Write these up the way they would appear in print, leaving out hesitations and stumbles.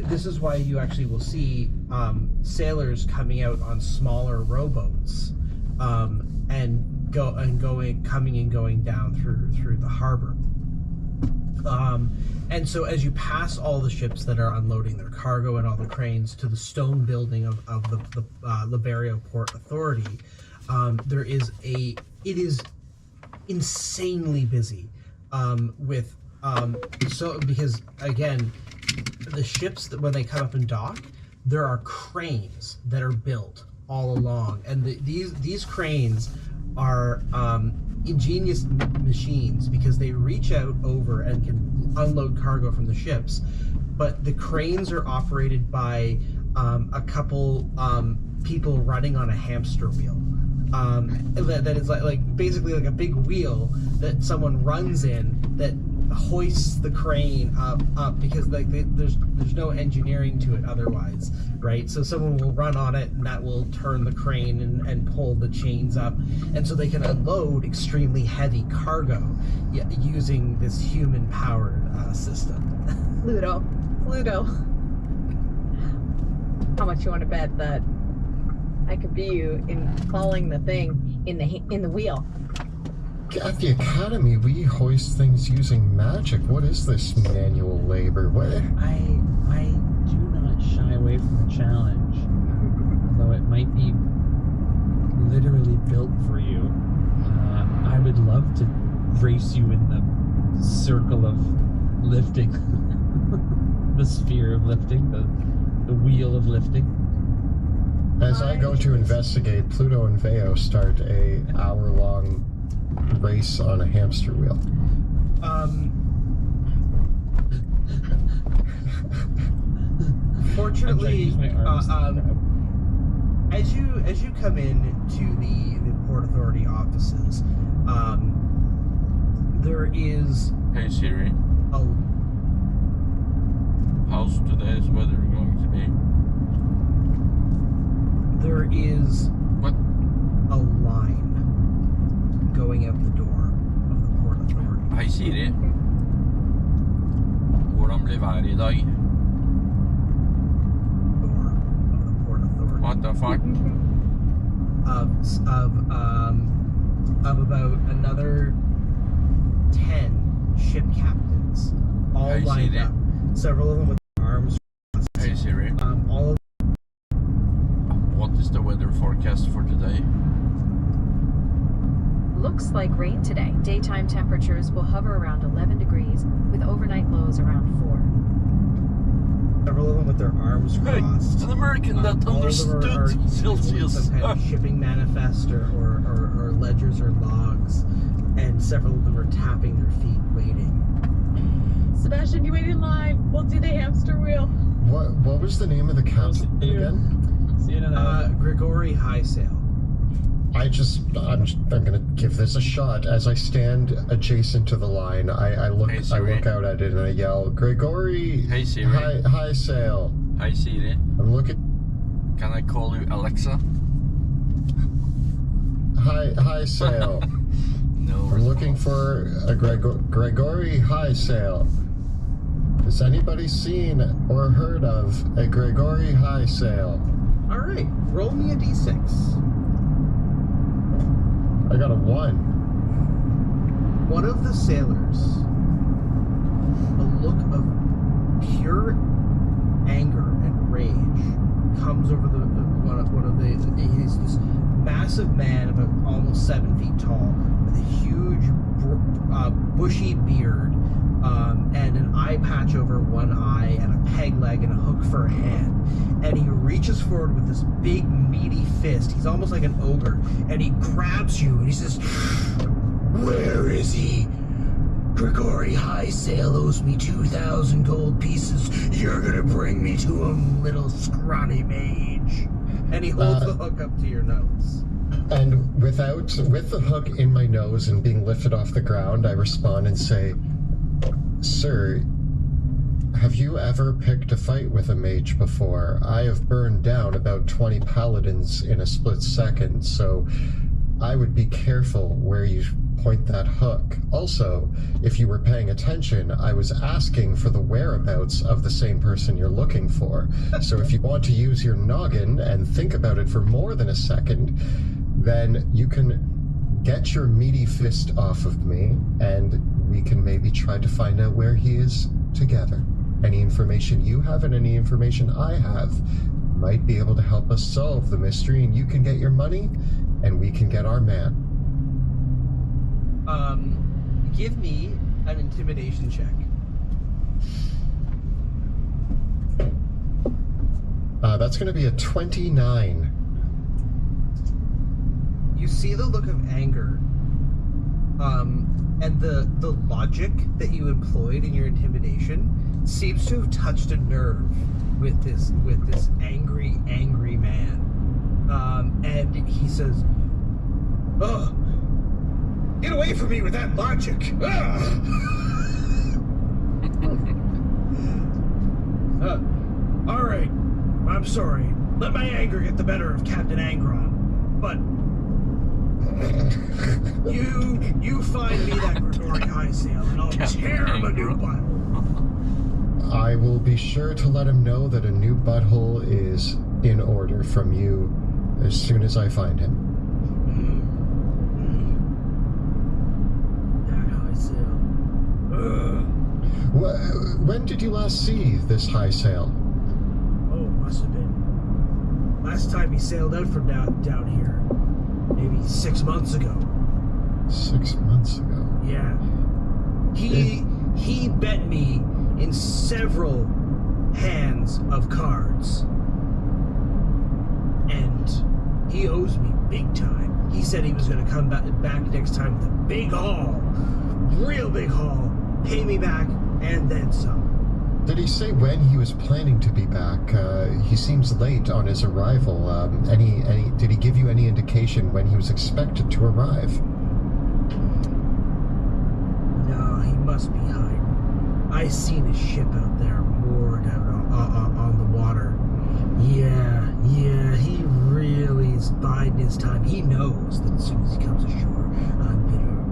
this is why you actually will see sailors coming out on smaller rowboats, coming and going down through the harbor. And so as you pass all the ships that are unloading their cargo and all the cranes to the stone building of the Liberio Port Authority, it is insanely busy because again, the ships that when they come up and dock, there are cranes that are built all along, and these cranes are ingenious machines because they reach out over and can unload cargo from the ships, but the cranes are operated by a couple people running on a hamster wheel. That is like basically like a big wheel that someone runs in that hoists the crane up because like there's no engineering to it otherwise, right? So someone will run on it and that will turn the crane and pull the chains up, and so they can unload extremely heavy cargo using this human powered system. Ludo, how much you want to bet that I could be you in hauling the thing in the wheel? At the Academy, we hoist things using magic. What is this manual labor? What? I do not shy away from the challenge, although it might be literally built for you. I would love to race you in the circle of lifting, the sphere of lifting, the wheel of lifting. As I go to investigate, Pluto and Veo start a hour-long race on a hamster wheel. Fortunately, as you come in to the Port Authority offices, there is. Hey Siri. How's today's weather going to be? There is What? a line going out the door of the Port Authority. Hei Siri. Hvordan blir været i dag? Door of the Port Authority. What the fuck? Of about another 10 ship captains, all I see lined that. up. Several of them with their arms crossed. Hey Siri. All of What is the weather forecast for today? Looks like rain today. Daytime temperatures will hover around 11 degrees with overnight lows around 4. several of them with their arms crossed. An American that All of them are understood Celsius. Some kind of shipping manifest or ledgers or logs, and several of them are tapping their feet, waiting. Sebastian, you wait in line. We'll do the hamster wheel. What was the name of the captain again? See you in an hour. Grigori Highsail. I'm gonna give this a shot. As I stand adjacent to the line, I look out at it and I yell, Grigori. Hey Siri. Hi sail. Hi Siri. I'm looking. Can I call you Alexa? Hi sail. No. I'm looking for a Grigori Highsail. Has anybody seen or heard of a Grigori Highsail? All right, roll me a d6. I got a 1. One of the sailors, a look of pure anger and rage comes over one of the. He's this massive man, about almost 7 feet tall, with a huge bushy beard, and an eye patch over one eye, and a peg leg, and a hook for a hand. And he reaches forward with this big meaty fist. He's almost like an ogre, and he grabs you and he says, "Where is he? Grigori Highsail owes me 2,000 gold pieces. You're gonna bring me to him, little scrawny mage." And he holds the hook up to your nose. And with the hook in my nose and being lifted off the ground, I respond and say, "Sir, have you ever picked a fight with a mage before? I have burned down about 20 paladins in a split second, so I would be careful where you point that hook. Also, if you were paying attention, I was asking for the whereabouts of the same person you're looking for. So if you want to use your noggin and think about it for more than a second, then you can get your meaty fist off of me, and we can maybe try to find out where he is together. Any information you have and any information I have might be able to help us solve the mystery, and you can get your money, and we can get our man. Give me an intimidation check. That's going to be a 29. You see the look of anger, and the logic that you employed in your intimidation seems to have touched a nerve with this angry man. And he says, "Oh, get away from me with that logic!" All right, I'm sorry. Let my anger get the better of Captain Angron, but you find me that Grigori Highsail, and I'll tear him a new butthole. I will be sure to let him know that a new butthole is in order from you as soon as I find him. That Highsail. When did you last see this Highsail? Oh, must have been last time he sailed out from down here. Maybe 6 months ago. 6 months ago. Yeah. He bet me in several hands of cards. And he owes me big time. He said he was going to come back next time with a big haul. Real big haul. Pay me back and then some. Did he say when he was planning to be back? He seems late on his arrival. Did he give you any indication when he was expected to arrive? No, he must be hiding. I seen his ship out there moored out on the water. Yeah, he really is biding his time. He knows that as soon as he comes ashore, I'm gonna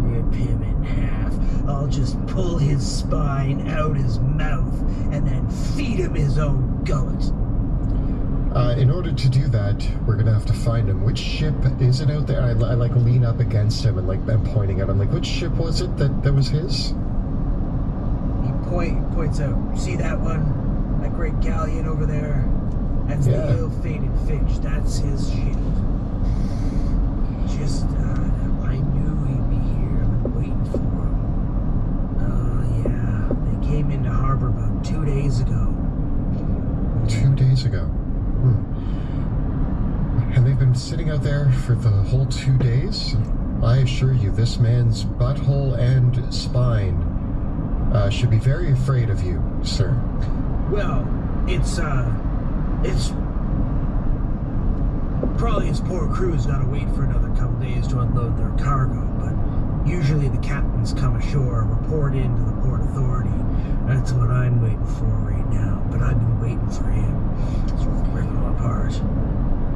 rip him in half. I'll just pull his spine out his mouth and then feed him his own gullet. In order to do that, we're gonna have to find him. Which ship is it out there? I like lean up against him and I'm pointing at him. Like, which ship was it that was his? He points out. See that one? That great galleon over there? That's the ill-fated Finch. That's his ship. Just, I knew he'd be here. I've been waiting for him. Oh, yeah. They came into harbor about 2 days ago. 2 days ago. And they've been sitting out there for the whole 2 days? I assure you, this man's butthole and spine should be very afraid of you, sir. Well, it's probably his poor crew's gotta wait for another couple days to unload their cargo, but usually the captains come ashore, report into the Port Authority. That's what I'm waiting for right now, but I've been waiting for him. It's ripping him apart.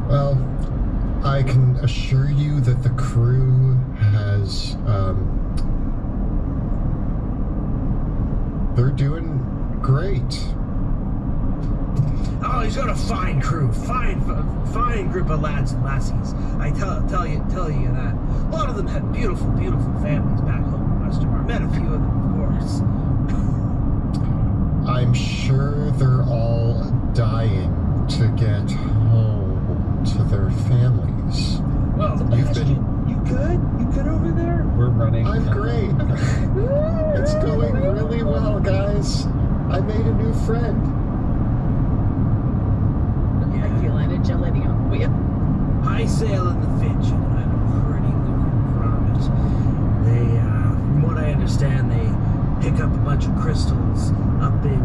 Well, I can assure you that the crew has, they're doing great. Oh, he's got a fine crew, fine group of lads and lassies. I tell you that. A lot of them have beautiful, beautiful families back home in Westermar. Met a few of them, of course. I'm sure they're all dying to get home to their families. Well, you good over there? We're running. I'm great. It's going really well, guys. I made a new friend. I feel an agility on the wheel. Highsail and the Finch had a pretty lucrative run of it. They, from what I understand, they pick up a bunch of crystals up in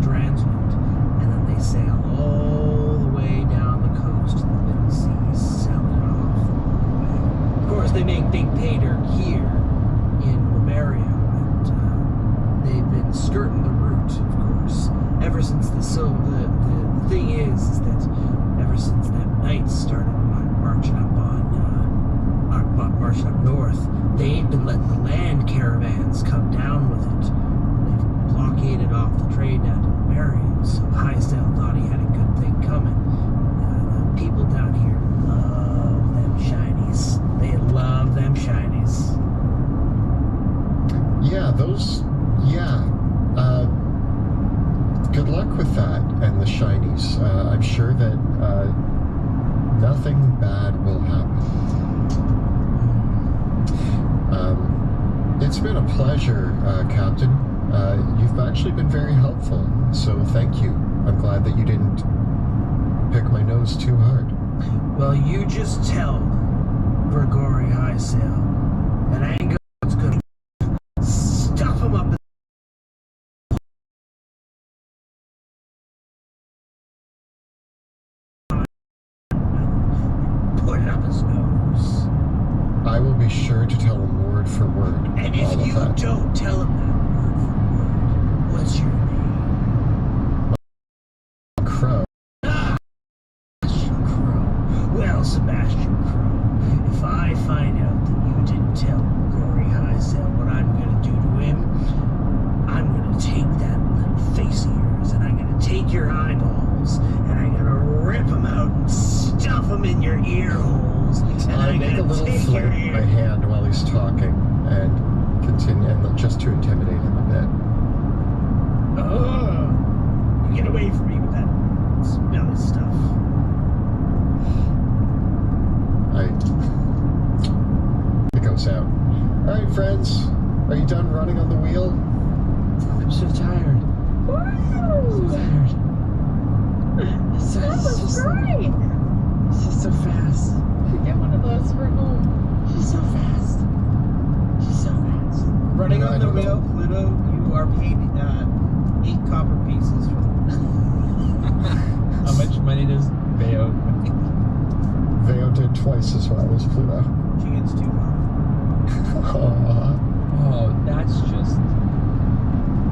Dransmond, and then they sail all the way down the coast to the Middle Seas, selling it off. Of course, they make big pay dirt here in Liberia, and they've been skirting the route, of course, ever since the thing is that ever since that knights started marching up north, they ain't been letting the land caravans come down with it. They've blockaded off the trade down to the Marios, so Highsail thought he had a good thing coming. The people down here love them shinies. They love them shinies. Yeah, those. Yeah. Good luck with that and the shinies. I'm sure that nothing bad will happen. It's been a pleasure, Captain. You've actually been very helpful, so thank you. I'm glad that you didn't pick my nose too hard. Well, you just tell Grigori Highsail that I ain't what's good. Stuff him up. Put it up his nose. I will be sure to tell him word for word. And if all you of that. don't tell him that word for word, what's your name? Crow. Sebastian Crow. Well, Sebastian Crow, if I find out that you didn't tell Grigori Highsail what I'm gonna do to him, I'm gonna take that little face of yours and I'm gonna take your eyeballs and I'm gonna rip them out and stuff them in your ear holes. And I I'm make a gonna little take flip your with my ear. hand while he's talking and continue, and just to intimidate him a bit. Oh, get away from me with that smelly stuff. It goes out. All right, friends, are you done running on the wheel? I'm so tired. So tired. It's so, That it's was just, great. it's just so fast. Get one of those for home. She's so fast. She's so fast. Running No, I on the don't know. wheel, Pluto, you are paid 8 copper pieces for How much money does Bayo? Veo did twice as well as Pluto. She gets 2 copper. Aww. Oh, that's just.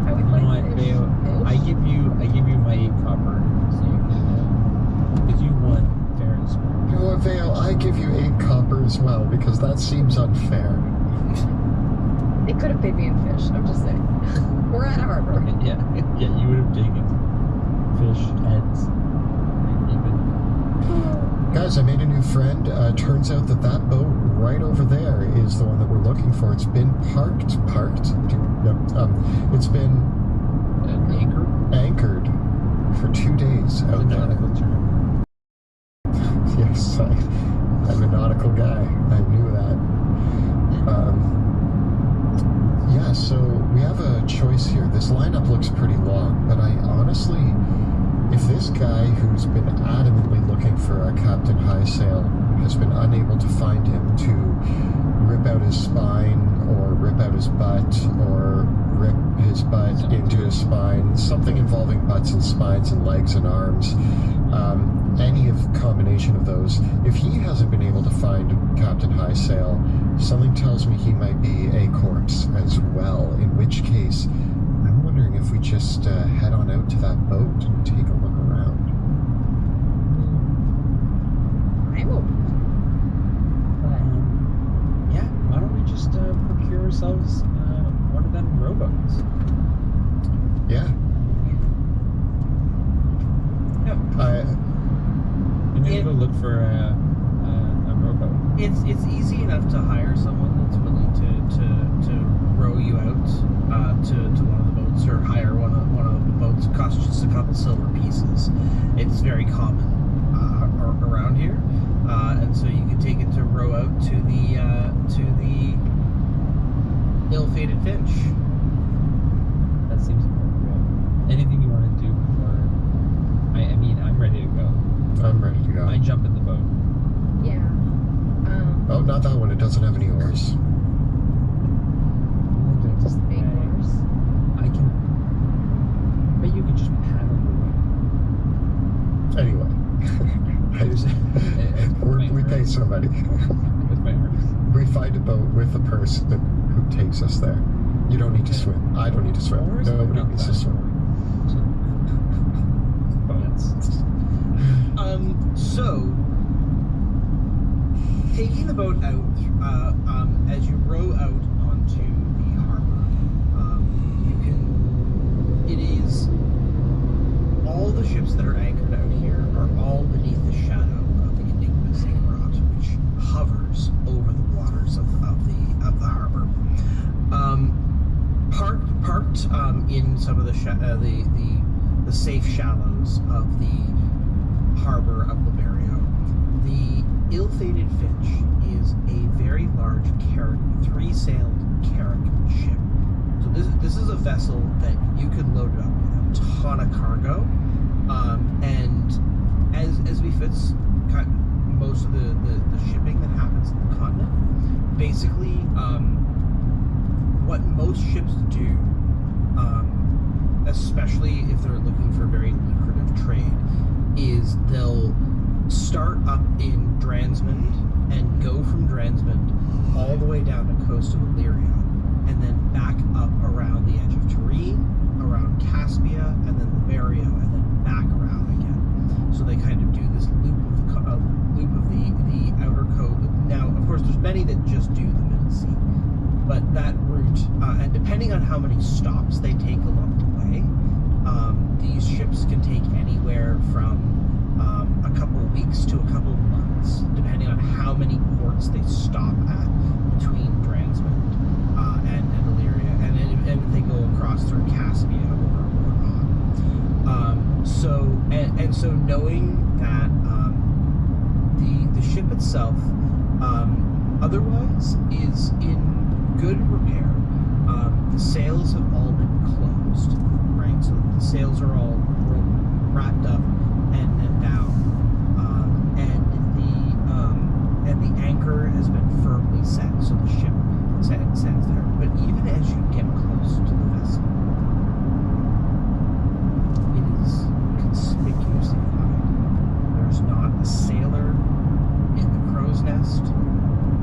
I would You know like what, fish. Bayo? I give you my 8 copper, so you can. Because you won fair and square. You know what, Veo? I give you 8 copper as well because that seems unfair. They could have paid me in fish. I'm just saying. We're at Harbor. Yeah, yeah, you would have taken fish heads. Even. Guys, I made a new friend. Turns out that boat right over there is the one that we're looking for. It's been parked. No, it's been An anchor? anchored for 2 days The out there. nautical term. Yes, I'm a nautical guy. I knew that. Yeah, so we have a choice here. This lineup looks pretty long, but I honestly, if this guy who's been adamantly looking for a Captain Highsail has been unable to find him to rip out his spine or rip out his butt or rip his butt into his spine, something involving butts and spines and legs and arms, any combination of those, if he hasn't been able to find Captain Highsail, something tells me he might be a corpse as well, in which case I'm wondering if we just head on out to that boat and take a look around. I'm open. Yeah, why don't we just procure ourselves one of them rowboats? Yeah. And then go look for a rowboat. It's easy enough to hire someone that's willing to row you out to one of the boats, or hire one of the boats. It costs just a couple silver pieces. It's very common around here, and so you can take it to row out to the ill-fated Finch. That seems appropriate. Anything you want to do before? I mean, I'm ready to go. I'm ready to go. I jump in the boat. Yeah. Oh, not that one. It doesn't have any oars. Just make oars. I can. But you can just paddle the Anyway. We pay somebody. with my arms. We find a boat with a person who takes us there. You don't need to swim. I don't need to swim. Oars? Nobody Not needs to that. swim. Boats. So taking the boat out, as you row out onto the harbor, it is, all the ships that are anchored out here are all beneath the shadow of the Enigma Ziggurat, which hovers over the waters of the harbor. Parked in some of the safe shallows of the harbor of Liberio, the Ill-Fated Finch is a very large carrack, 3-sailed carrack ship. So this is a vessel that you could load it up with a ton of cargo, and as befits most of the shipping that happens in the continent, basically what most ships do, especially if they're looking for very lucrative trade, is they'll start up in Dransmond and go from Dransmond all the way down the coast of Illyria, and then back up around the edge of Turin, around Caspia, and then Liberia, and then back around again. So they kind of do this loop of the outer coast. Now, of course, there's many that just do the Middle Sea, but that route, and depending on how many stops they take along the way, these ships can take anywhere from a couple of weeks to a couple of months, depending on how many ports they stop at between Dransmond and Illyria, and if they go across through Caspia or not. So knowing that the ship itself otherwise is in good repair. The sails have all been closed, right? So the sails are all wrapped up and down, and the anchor has been firmly set, so the ship stands there. But even as you get close to the vessel, it is conspicuously quiet. There's not a sailor in the crow's nest,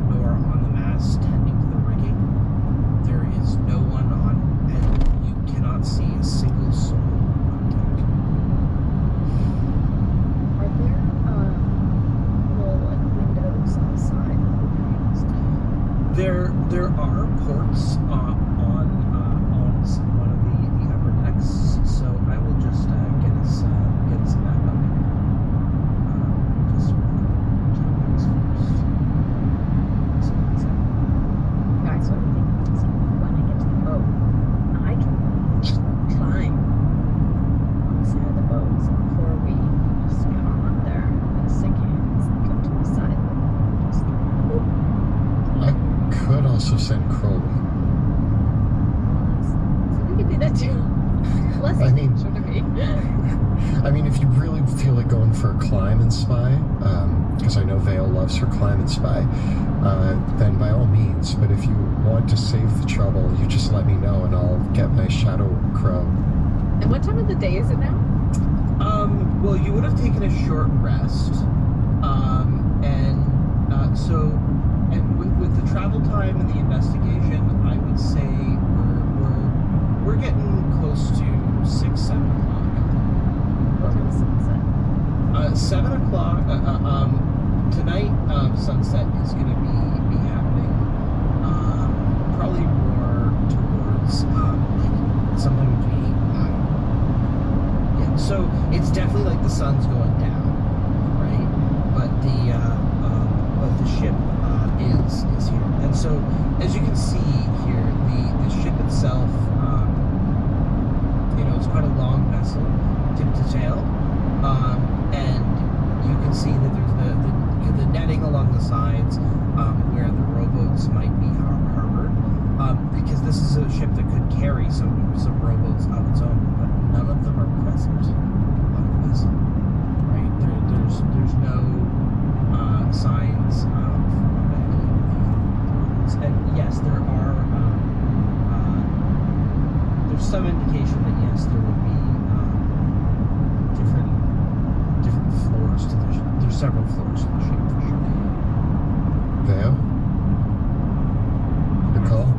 nor on the mast tending to the rigging. There is no one on, and you cannot see a single soul on deck. Are there little like windows on the side? There are ports on one of the upper decks, so I will just get us a map up here. Just top decks first. Guys, what do you think when I get to the boat? I can climb on the side of the boat, so before we just get on there and sink hands and come to the side, just whoop. I could also send Crow. So we could do that too. Less I mean- danger to me. I mean, if you really feel like going for a climb and spy, because I know Vale loves her climb and spy, then by all means. But if you want to save the trouble, you just let me know and I'll get my Shadow Crow. And what time of the day is it now? Well, you would have taken a short rest, and with the travel time and the investigation, I would say we're getting close to 6-7 o'clock. What time is sunset? 7 o'clock tonight. Sunset is going to be happening probably more towards like sometime between 8 and 9. Yeah, so it's definitely like the sun's going down, right? But the ship is here, and so as you can see here, the ship itself, it's quite a long vessel, tip to tail, and you can see that there's the netting along the sides where the rowboats might be harbored, because this is a ship that could carry some rowboats of its own, but none of them are present on the vessel. Right? There's no signs of any of the rowboats, and yes, there are. There's some indication that yes, there will be different floors to the ship. There's several floors to the ship for sure. Vale? Nicole?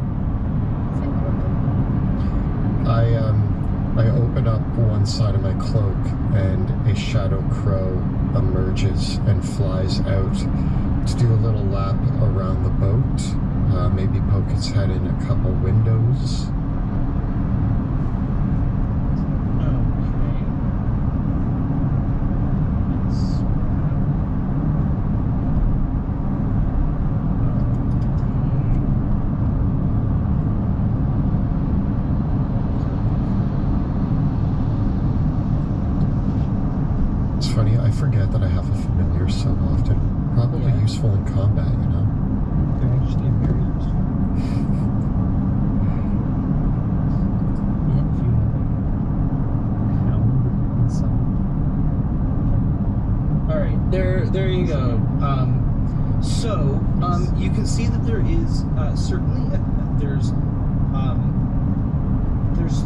I open up one side of my a cloak, and a shadow crow emerges and flies out to do a little lap around the boat. Maybe poke its head in a couple windows. It's funny, I forget that I have a familiar so often. Probably Yeah. useful in combat, you know? They're actually very useful. Yeah, if you have a hound and some. All right, there you go. You can see that there is certainly there's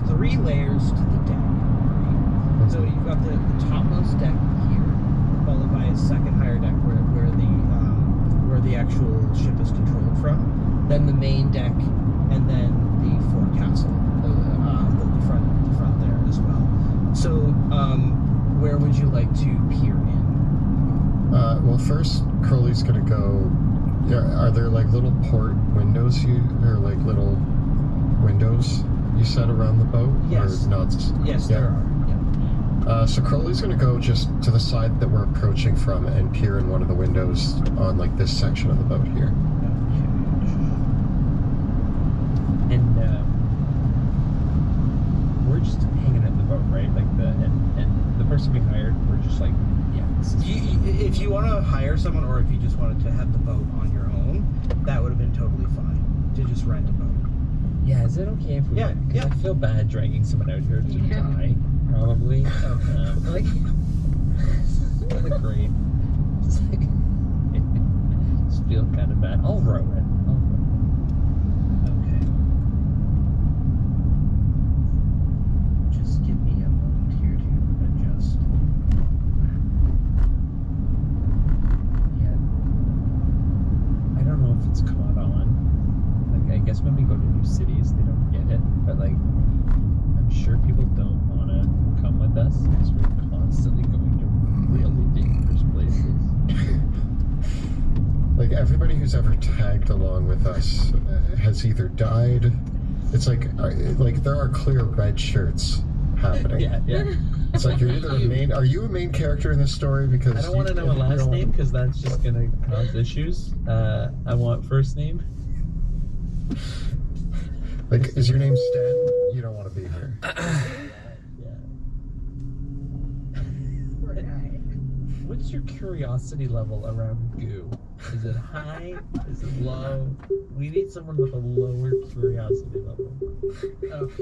3 layers to the deck. Right? So you've got the topmost deck here, followed by a second higher deck where the actual ship is controlled from. Then the main deck, and then the forecastle, the front there as well. So where would you like to peer in? Well, first, Crowley's gonna go. Yeah, are there like little port windows or like little windows you set around the boat? Yes. Or not? Yes, Yeah. there are. Yeah. So Crowley's gonna go just to the side that we're approaching from and peer in one of the windows on like this section of the boat here. And we're just hanging at the boat, right? Like and the person we hired, we're just like, yeah, this is. If you want to hire someone, or if you just wanted to have the boat on your own, that would have been totally fine to just rent a boat. Yeah, is it okay if we? Yeah, 'cause yeah. I feel bad dragging someone out here to Yeah. die, probably. Like, It's not great. Just like, just feel kind of bad. I'll row it. Okay. Just give me a moment here to adjust. Yeah. I don't know if it's caught on. Like, I guess when we go to new cities, they don't get it. But like, I'm sure people don't want to come with us because we're constantly going to really dangerous places. Like everybody who's ever tagged along with us has either died. It's like there are clear red shirts happening. Yeah, yeah. It's like you're either a main. Are you a main character in this story? Because I don't want to know a last name because that's just gonna cause issues. I want first name. Like, is your name Stan? You don't want to be here. Yeah. What's your curiosity level around goo? Is it high? Is it low? We need someone with a lower curiosity level. Okay.